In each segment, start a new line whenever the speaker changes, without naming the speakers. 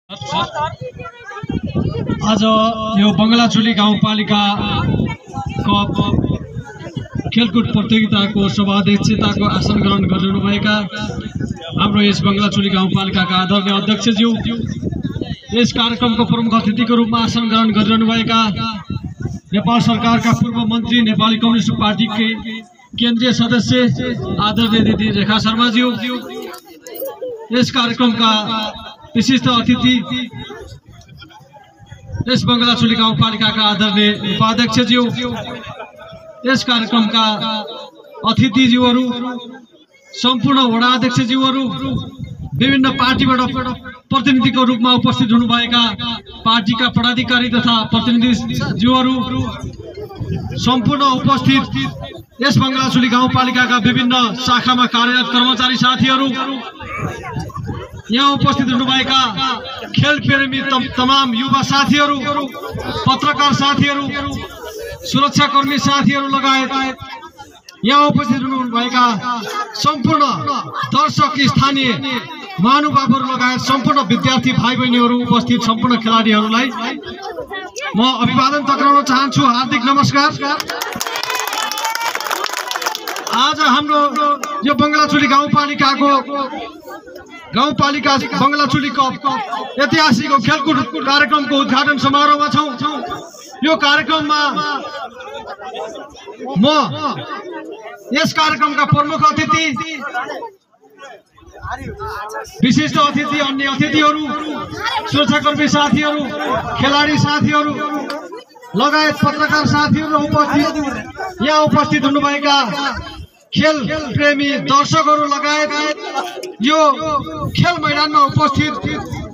आज यो बंगलाचुली गाउँपालिका कप खेलकुद प्रतियोगिताको सभाध्यक्षताको आसन ग्रहण गरिरहनुभएका हाम्रो यस बंगलाचुली गाउँपालिकाका आदरणीय अध्यक्षज्यू, यस कार्यक्रमको प्रमुख अतिथिको रूपमा आसन ग्रहण गरिरहनुभएका नेपाल सरकारका पूर्व मन्त्री, नेपाली कम्युनिस्ट पार्टीकै केन्द्रीय सदस्य आदरणीय दिदी रेखा शर्माज्यू, यस कार्यक्रमका विशिष्ट अतिथि यस बंगलाचुली गाउँपालिकाका आदरणीय उपाध्यक्षज्यू, यस कार्यक्रमका अतिथिज्यूहरू, सम्पूर्ण वडा अध्यक्षज्यूहरू, विभिन्न पार्टीबाट प्रतिनिधिको रूपमा उपस्थित हुनुभएका पार्टीका पदाधिकारी तथा प्रतिनिधिज्यूहरू, सम्पूर्ण उपस्थित यस बंगलाचुली गाउँपालिकाका विभिन्न शाखामा कार्यरत कर्मचारी साथीहरू, यहाँ उपस्थित हुनुभएका खेल प्रेमी तमाम युवा साथीहरू, पत्रकार साथीहरू, सुरक्षाकर्मी साथीहरू लगायत यहाँ उपस्थित हुनुभएका सम्पूर्ण दर्शक, स्थानीय महानुभावहरू लगायत सम्पूर्ण विद्यार्थी भाइ बहिनीहरू, उपस्थित सम्पूर्ण खेलाडीहरूलाई म अभिवादन टक्राउन चाहन्छु। हार्दिक नमस्कार। आज हाम्रो यो बंगलाचुली गाउँपालिका बंगलाचुली कप ऐतिहासिक खेलकुद कार्यक्रमको उद्घाटन समारोहमा छौं। यो कार्यक्रममा म यस कार्यक्रमका प्रमुख अतिथि, विशिष्ट अतिथि, अन्य अतिथिहरू, सुरक्षाकर्मी साथीहरू, खेलाडी साथीहरू लगायत पत्रकार साथीहरू यहाँ उपस्थित हुनुभएका खेल प्रेमी दर्शकहरू लगायत यो खेल मैदानमा उपस्थित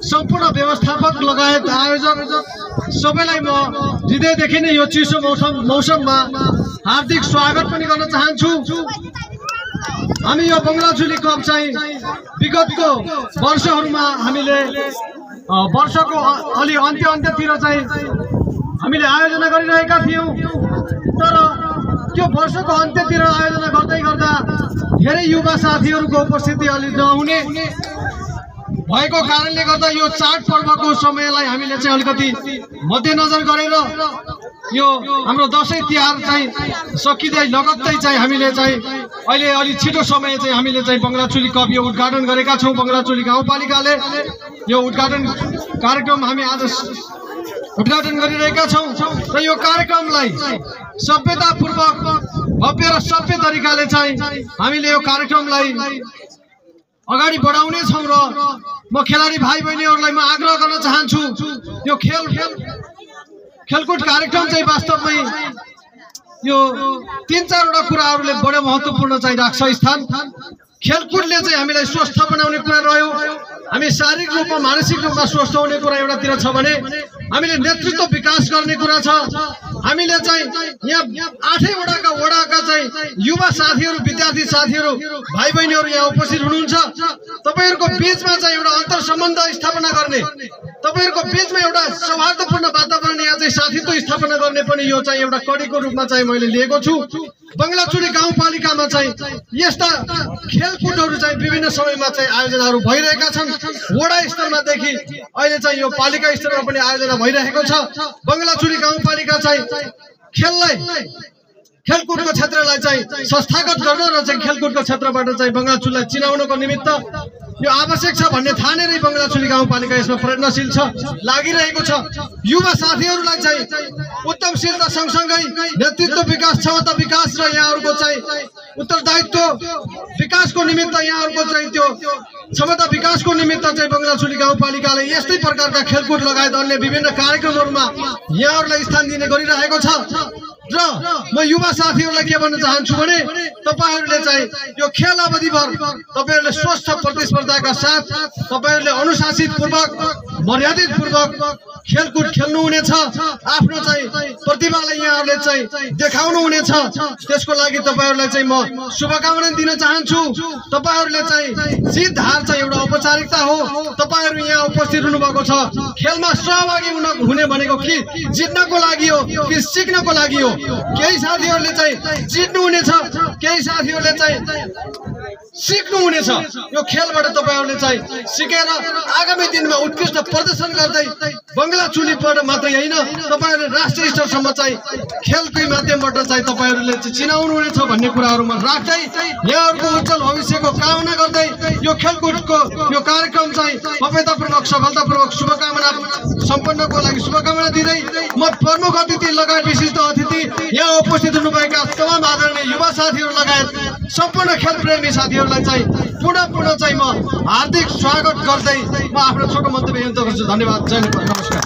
सम्पूर्ण व्यवस्थापक लगायत आयोजक सबैलाई म हृदयदेखि नै यो चिसो मौसममा हार्दिक स्वागत पनि गर्न चाहन्छु। हामी यो बंगलाचुली कप चाहिँ विगतको वर्षहरूमा हामीले वर्षको अलि अन्त्यतिर चाहिँ हामीले आयोजना गरिरहेका थियौं, तर त्यो वर्षको अन्त्यतिर आयोजना गर्दै गर्दा धेरै युवा साथीहरूको उपस्थिति अलि नहुने भएको कारणले गर्दा यो चाड पर्वको समयलाई हामीले चाहिँ अलिकति मध्यनजर गरेर यो हाम्रो दशैं तिहार चाहिँ सकिँदै लगत्तै चाहिँ हामीले चाहिँ अहिले अलि छिटो समय चाहिँ हामीले चाहिँ बंगलाचुली कप यो उद्घाटन गरेका छौं। बंगलाचुली गाउँपालिकाले यो उद्घाटन कार्यक्रम हामी आज उद्घाटन गरिरहेका छौं र यो कार्यक्रमलाई सभ्यतापूर्वक भव्य र सभ्य तरिकाले चाहिँ हामीले यो कार्यक्रमलाई अगाडि बढाउने छौं र म खेलाडी भाइ बहिनीहरूलाई म आग्रह गर्न चाहन्छु, यो खेलकुद कार्यक्रम चाहिँ वास्तवमै यो 3-4 वटा कुराहरूले बडो महत्त्वपूर्ण चाहिँ राख्छ स्थान। खेलकुदले चाहिँ हामीलाई स्वस्थ बनाउने कुरा रह्यो, हामी शारीरिक रूपमा मानसिक रूपमा स्वस्थ हुने कुरा एउटातिर छ भने हामीले नेतृत्व विकास गर्ने कुरा छ। हामीले चाहिँ यहाँ 8 वडाका चाहिँ युवा साथीहरू, विद्यार्थी साथीहरू, भाइ बहिनीहरू यहाँ उपस्थित हुनुहुन्छ। तपाईहरुको बीचमा चाहिँ एउटा अन्तर सम्बन्ध स्थापना गर्ने, तपाईहरुको बीचमा एउटा सौहार्दपूर्ण वातावरण, यहाँ चाहिँ साथीत्व स्थापना गर्ने पनि यो चाहिँ एउटा कડીको रूपमा चाहिँ मैले लिएको छु। बंगलाचुली गाउँपालिकामा चाहिँ यस्ता खेलकुदहरू चाहिँ विभिन्न समयमा चाहिँ आयोजनाहरू भइरहेका छन्। वडा स्तरमादेखि अहिले चाहिँ यो पालिका स्तरमा पनि आयोजना भइरहेको छ। बंगलाचुली गाउँपालिका चाहिँ खेलकुदको क्षेत्रलाई चाहिँ संस्थागत गर्न र चाहिँ खेलकुदको क्षेत्रबाट चाहिँ बंगलाचुलीलाई चिनाउनको निमित्त यो आवश्यक छ भन्ने ठानेरै बंगलाचुली गाउँपालिका यसमा प्रयत्नशील छ, लागिरहेको छ। युवा साथीहरूलाई चाहिँ उत्तमशीलता सँगसँगै नेतृत्व विकास, क्षमता विकास र यहाँहरूको चाहिँ उत्तरदायित्व विकासको निमित्त, यहाँहरूको चाहिँ त्यो क्षमता विकासको निमित्त चाहिँ बंगलाचुली गाउँपालिकाले यस्तै प्रकारका खेलकुद लगायत अन्य विभिन्न कार्यक्रमहरूमा यहाँहरूलाई स्थान दिने गरिरहेको छ। र म युवा साथीहरूलाई के भन्न चाहन्छु भने तपाईहरुले चाहिँ यो खेल अवधिभर तपाईहरुले स्वस्थ प्रतिस्पर्धाका साथ तपाईहरुले अनुशासित पूर्वक, मर्यादित पूर्वक खेलकुद खेल्नु हुनेछ। आफ्नो चाहिँ प्रतिभालाई यहाँहरूले चाहिँ देखाउनु हुनेछ। त्यसको लागि तपाईहरुलाई चाहिँ म शुभकामना दिन चाहन्छु। तपाईहरुले चाहिँ जित हार चाहिँ एउटा औपचारिकता हो। तपाईहरु यहाँ उपस्थित हुनुभएको छ, खेलमा सहभागी हुने भनेको कि जित्नको लागि हो कि सिक्नको लागि हो। केही साथीहरुले चाहिँ जित्नु हुनेछ, केही साथीहरुले चाहिँ सिक्नु हुनेछ। यो खेलबाट तपाईहरुले चाहिँ सिकेर आगामी दिनमा उत्कृष्ट प्रदर्शन गर्दै बङ्गला चुलीबाट मात्रै होइन तपाईहरुले राष्ट्रिय स्तरसम्म चाहिँ खेलकै माध्यमबाट चाहिँ तपाईहरुले चिनाउनु हुनेछ भन्ने कुराहरुमा राख्दै यहाँहरुको उज्जवल भविष्यको कामना गर्दै यो खेलकुदको यो कार्यक्रम चाहिँ भव्यतापूर्वक सफलतापूर्वक शुभकामना सम्पन्नको लागि शुभकामना दिँदै म प्रमुख अतिथि लगायत विशिष्ट अतिथि यहाँ उपस्थित हुनुभएका तमाम आदरणीय युवा साथीहरु लगायत सम्पूर्ण खेलप्रेमी साथीहरुलाई चाहिँ पुनः चाहिँ म हार्दिक स्वागत गर्दै म आफ्नो छोटो मन्तव्य यहीँ गर्छु। धन्यवाद। जय नेपाल। नमस्कार।